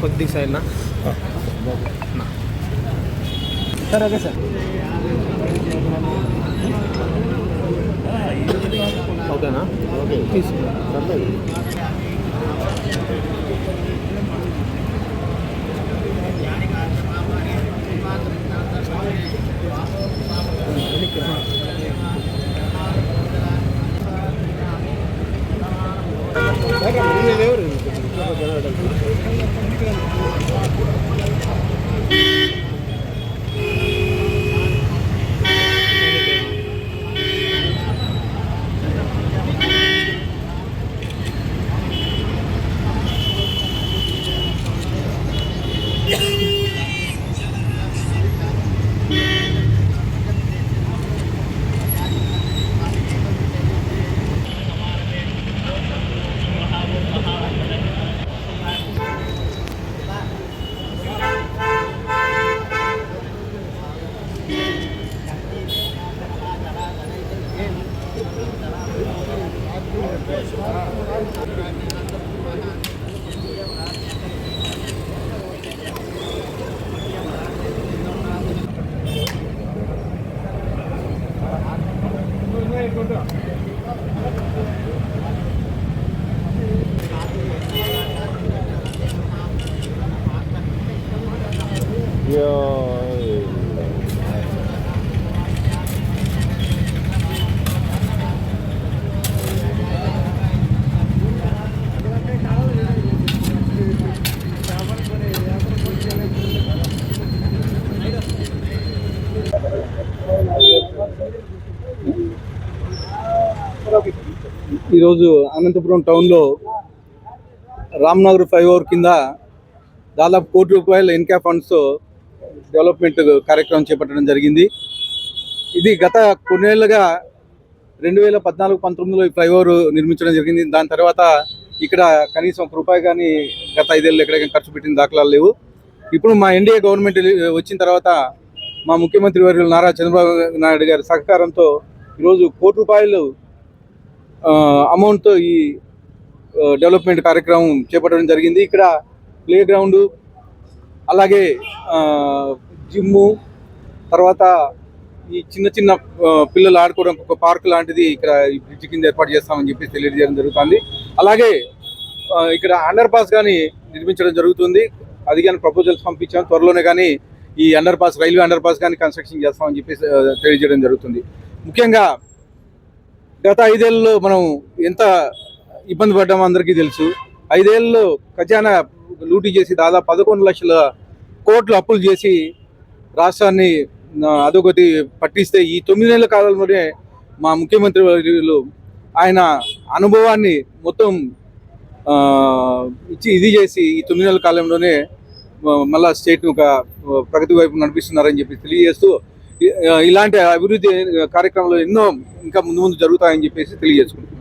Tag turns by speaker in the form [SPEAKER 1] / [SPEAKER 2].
[SPEAKER 1] కొద్దిగా సైడ్ నా సరే ఓకే సార్ ఓకేనా ఓకే తీసుకుంటాం ఈరోజు అనంతపురం టౌన్లో రామ్నగర్ ఫ్లైఓవర్ కింద దాదాపు ₹1 కోటి ఇన్క్యా ఫండ్స్తో డెవలప్మెంట్ కార్యక్రమం చేపట్టడం జరిగింది. ఇది గత కొన్నేళ్లుగా 2014-19లో ఈ ఫ్లైఓవర్ నిర్మించడం జరిగింది. దాని తర్వాత ఇక్కడ కనీసం ₹1 కానీ గత 5 ఏళ్ళు ఎక్కడికైనా ఖర్చు పెట్టిన దాఖలాలు లేవు. ఇప్పుడు మా ఎన్డీఏ గవర్నమెంట్ వచ్చిన తర్వాత మా ముఖ్యమంత్రి వర్యులు నారా చంద్రబాబు నాయుడు గారి సహకారంతో ఈరోజు ₹1 కోటి అమౌంట్తో ఈ డెవలప్మెంట్ కార్యక్రమం చేపట్టడం జరిగింది. ఇక్కడ ప్లే గ్రౌండు, అలాగే జిమ్ము, తర్వాత ఈ చిన్న చిన్న పిల్లలు ఆడుకోవడానికి ఒక పార్క్ లాంటిది ఇక్కడ ఈ బ్రిడ్జ్ కింద ఏర్పాటు చేస్తామని చెప్పి తెలియజేయడం జరుగుతుంది. అలాగే ఇక్కడ అండర్ పాస్ కానీ నిర్మించడం జరుగుతుంది. అది కానీ ప్రపోజల్స్ పంపించాం. త్వరలోనే కానీ ఈ under pass, railway under pass కానీ కన్స్ట్రక్షన్ చేస్తామని చెప్పి తెలియజేయడం జరుగుతుంది. ముఖ్యంగా గత 5 ఏళ్ళలో మనం ఎంత ఇబ్బంది పడ్డామో అందరికీ తెలుసు. 5 ఏళ్ళలో ఖజానా లూటీ చేసి దాదాపు 11 లక్షల కోట్లు అప్పులు చేసి రాష్ట్రాన్ని అదొకటి పట్టిస్తే ఈ 9 నెలల కాలంలోనే మా ముఖ్యమంత్రి వర్యులు ఆయన అనుభవాన్ని మొత్తం ఇచ్చి ఇది చేసి ఈ 9 నెలల కాలంలోనే మళ్ళా స్టేట్ను ఒక ప్రగతి వైపు నడిపిస్తున్నారని చెప్పి తెలియజేస్తూ ఇలాంటి అభివృద్ధి కార్యక్రమాలు ఎన్నో ఇంకా ముందు జరుగుతాయని చెప్పేసి తెలియజేసుకుంటున్నాం.